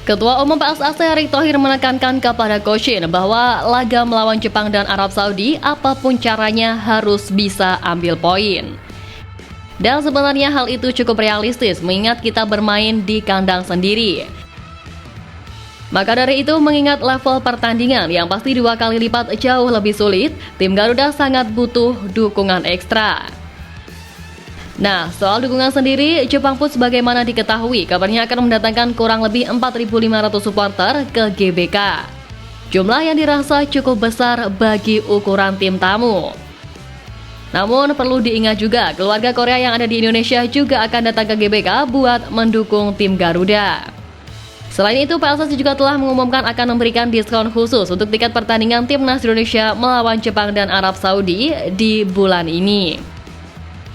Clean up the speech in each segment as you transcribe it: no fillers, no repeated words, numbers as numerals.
Ketua Umum PSSI Erick Thohir menekankan kepada Coach Shin bahwa laga melawan Jepang dan Arab Saudi apapun caranya harus bisa ambil poin. Dan sebenarnya hal itu cukup realistis mengingat kita bermain di kandang sendiri. Maka dari itu mengingat level pertandingan yang pasti 2 kali lipat jauh lebih sulit, tim Garuda sangat butuh dukungan ekstra. Nah, soal dukungan sendiri, Jepang pun sebagaimana diketahui, kabarnya akan mendatangkan kurang lebih 4.500 supporter ke GBK. Jumlah yang dirasa cukup besar bagi ukuran tim tamu. Namun perlu diingat juga, keluarga Korea yang ada di Indonesia juga akan datang ke GBK buat mendukung tim Garuda. Selain itu, PSSI juga telah mengumumkan akan memberikan diskon khusus untuk tiket pertandingan timnas Indonesia melawan Jepang dan Arab Saudi di bulan ini.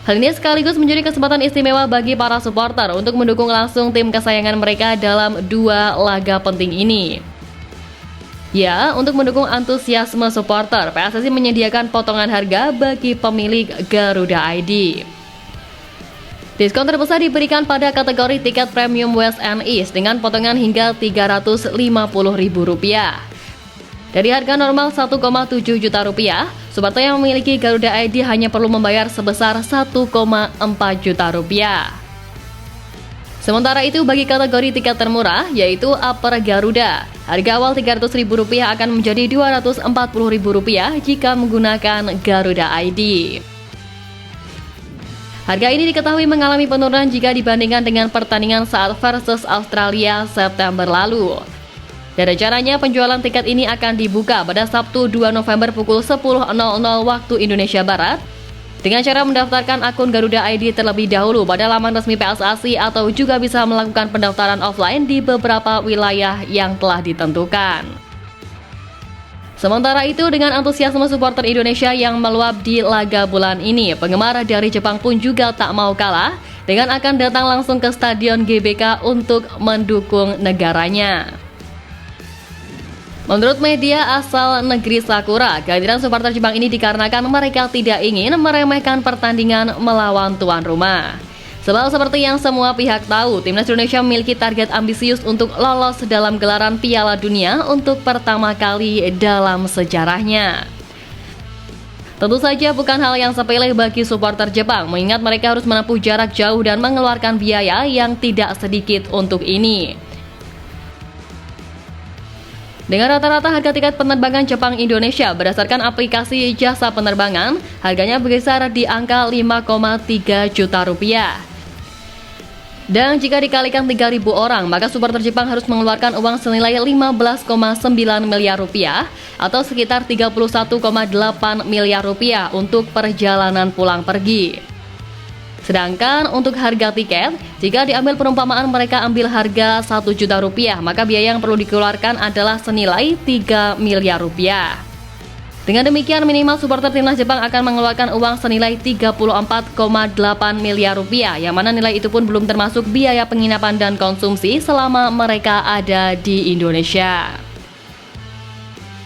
Hal ini sekaligus menjadi kesempatan istimewa bagi para supporter untuk mendukung langsung tim kesayangan mereka dalam 2 laga penting ini. Ya, untuk mendukung antusiasme supporter, PSSI menyediakan potongan harga bagi pemilik Garuda ID. Diskon terbesar diberikan pada kategori tiket premium West and East dengan potongan hingga Rp350.000. Dari harga normal Rp1,7 juta, supporter yang memiliki Garuda ID hanya perlu membayar sebesar Rp1,4 juta. Sementara itu bagi kategori tiket termurah, yaitu Upper Garuda, harga awal Rp300.000 akan menjadi Rp240.000 jika menggunakan Garuda ID. Harga ini diketahui mengalami penurunan jika dibandingkan dengan pertandingan saat versus Australia September lalu. Dan rencananya penjualan tiket ini akan dibuka pada Sabtu 2 November pukul 10.00 waktu Indonesia Barat dengan cara mendaftarkan akun Garuda ID terlebih dahulu pada laman resmi PSSI atau juga bisa melakukan pendaftaran offline di beberapa wilayah yang telah ditentukan. Sementara itu, dengan antusiasme supporter Indonesia yang meluap di laga bulan ini, penggemar dari Jepang pun juga tak mau kalah dengan akan datang langsung ke Stadion GBK untuk mendukung negaranya. Menurut media asal negeri Sakura, kehadiran supporter Jepang ini dikarenakan mereka tidak ingin meremehkan pertandingan melawan tuan rumah. Sebab seperti yang semua pihak tahu, timnas Indonesia memiliki target ambisius untuk lolos dalam gelaran Piala Dunia untuk pertama kali dalam sejarahnya. Tentu saja bukan hal yang sepele bagi supporter Jepang, mengingat mereka harus menempuh jarak jauh dan mengeluarkan biaya yang tidak sedikit untuk ini. Dengan rata-rata harga tiket penerbangan Jepang-Indonesia berdasarkan aplikasi jasa penerbangan, harganya berkisar di angka Rp5,3 juta. Dan jika dikalikan 3.000 orang, maka supporter Jepang harus mengeluarkan uang senilai Rp15,9 miliar atau sekitar Rp31,8 miliar untuk perjalanan pulang pergi. Sedangkan untuk harga tiket, jika diambil perumpamaan mereka ambil harga Rp1 juta, maka biaya yang perlu dikeluarkan adalah senilai Rp3 miliar. Dengan demikian, minimal supporter timnas Jepang akan mengeluarkan uang senilai Rp34,8 miliar, yang mana nilai itu pun belum termasuk biaya penginapan dan konsumsi selama mereka ada di Indonesia.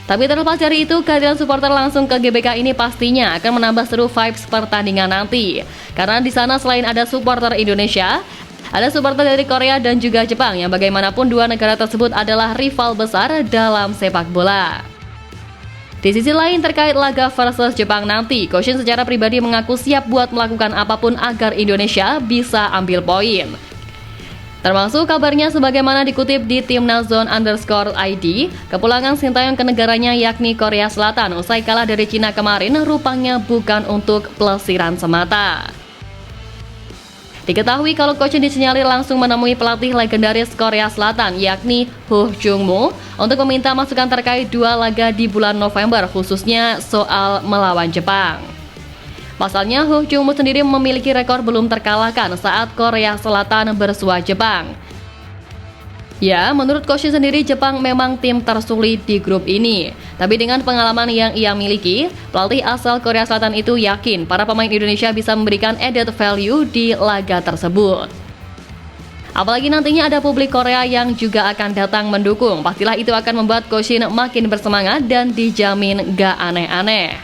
Tapi terlepas dari itu, kehadiran supporter langsung ke GBK ini pastinya akan menambah seru vibes pertandingan nanti. Karena di sana selain ada supporter Indonesia, ada supporter dari Korea dan juga Jepang yang bagaimanapun 2 negara tersebut adalah rival besar dalam sepak bola. Di sisi lain terkait laga versus Jepang nanti, Coach Shin secara pribadi mengaku siap buat melakukan apapun agar Indonesia bisa ambil poin. Termasuk kabarnya sebagaimana dikutip di timnaszone_id, kepulangan Sintayong ke negaranya yakni Korea Selatan usai kalah dari Cina kemarin rupanya bukan untuk pelesiran semata. Diketahui kalau Coach Shin disinyalir langsung menemui pelatih legendaris Korea Selatan yakni Ho Jung-moo untuk meminta masukan terkait 2 laga di bulan November khususnya soal melawan Jepang. Pasalnya, Ho Jung-moo sendiri memiliki rekor belum terkalahkan saat Korea Selatan bersua Jepang. Ya, menurut Coach Shin sendiri, Jepang memang tim tersulit di grup ini. Tapi dengan pengalaman yang ia miliki, pelatih asal Korea Selatan itu yakin para pemain Indonesia bisa memberikan added value di laga tersebut. Apalagi nantinya ada publik Korea yang juga akan datang mendukung. Pastilah itu akan membuat Coach Shin makin bersemangat dan dijamin gak aneh-aneh.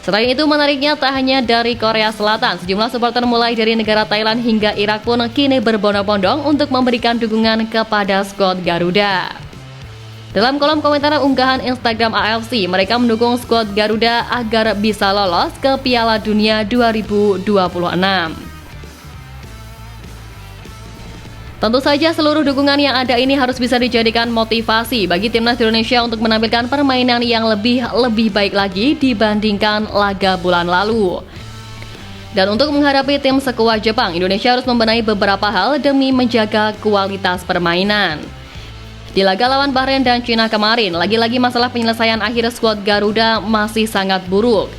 Selain itu, menariknya tak hanya dari Korea Selatan, sejumlah supporter mulai dari negara Thailand hingga Irak pun kini berbondong-bondong untuk memberikan dukungan kepada skuad Garuda. Dalam kolom komentar unggahan Instagram AFC, mereka mendukung skuad Garuda agar bisa lolos ke Piala Dunia 2026. Tentu saja seluruh dukungan yang ada ini harus bisa dijadikan motivasi bagi timnas Indonesia untuk menampilkan permainan yang lebih baik lagi dibandingkan laga bulan lalu. Dan untuk menghadapi tim sekuat Jepang, Indonesia harus membenahi beberapa hal demi menjaga kualitas permainan. Di laga lawan Bahrain dan Cina kemarin, lagi-lagi masalah penyelesaian akhir skuad Garuda masih sangat buruk.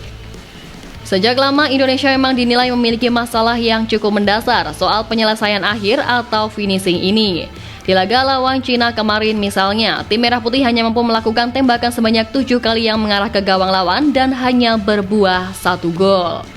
Sejak lama Indonesia memang dinilai memiliki masalah yang cukup mendasar soal penyelesaian akhir atau finishing ini. Di laga lawan Cina kemarin misalnya, tim Merah Putih hanya mampu melakukan tembakan sebanyak 7 kali yang mengarah ke gawang lawan dan hanya berbuah 1 gol.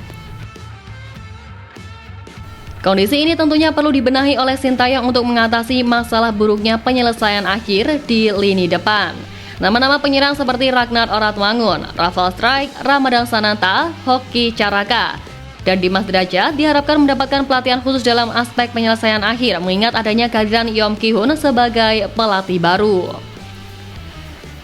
Kondisi ini tentunya perlu dibenahi oleh Sintayong untuk mengatasi masalah buruknya penyelesaian akhir di lini depan. Nama-nama penyerang seperti Ragnar Oratmangun, Rafael Strijk, Ramadan Sananta, Hoki Caraka, dan Dimas Derajat diharapkan mendapatkan pelatihan khusus dalam aspek penyelesaian akhir mengingat adanya kehadiran Yom Ki-hun sebagai pelatih baru.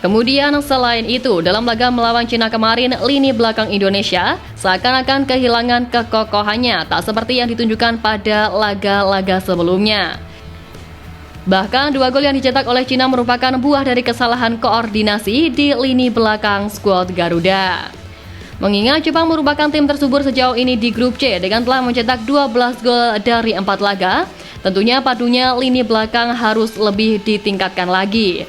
Kemudian selain itu, dalam laga melawan Cina kemarin, lini belakang Indonesia seakan-akan kehilangan kekokohannya, tak seperti yang ditunjukkan pada laga-laga sebelumnya. Bahkan 2 gol yang dicetak oleh Cina merupakan buah dari kesalahan koordinasi di lini belakang skuad Garuda. Mengingat Jepang merupakan tim tersubur sejauh ini di grup C dengan telah mencetak 12 gol dari 4 laga, tentunya padunya lini belakang harus lebih ditingkatkan lagi.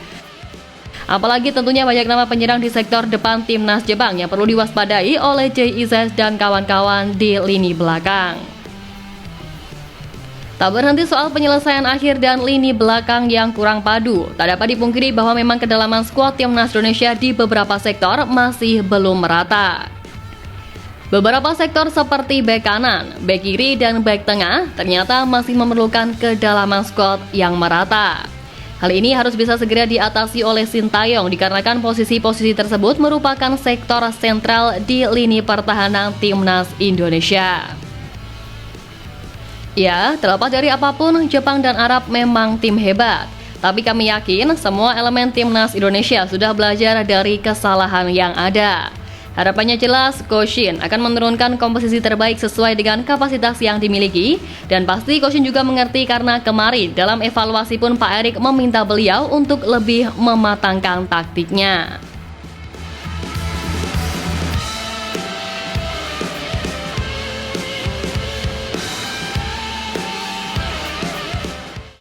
Apalagi tentunya banyak nama penyerang di sektor depan timnas Jepang yang perlu diwaspadai oleh JIZ dan kawan-kawan di lini belakang. Tak berhenti soal penyelesaian akhir dan lini belakang yang kurang padu, tak dapat dipungkiri bahwa memang kedalaman skuad timnas Indonesia di beberapa sektor masih belum merata. Beberapa sektor seperti bek kanan, bek kiri, dan bek tengah ternyata masih memerlukan kedalaman skuad yang merata. Hal ini harus bisa segera diatasi oleh Sintayong dikarenakan posisi-posisi tersebut merupakan sektor sentral di lini pertahanan timnas Indonesia. Ya, terlepas dari apapun, Jepang dan Arab memang tim hebat. Tapi kami yakin semua elemen timnas Indonesia sudah belajar dari kesalahan yang ada. Harapannya jelas, Coach Shin akan menurunkan komposisi terbaik sesuai dengan kapasitas yang dimiliki. Dan pasti Coach Shin juga mengerti karena kemarin dalam evaluasi pun Pak Erik meminta beliau untuk lebih mematangkan taktiknya.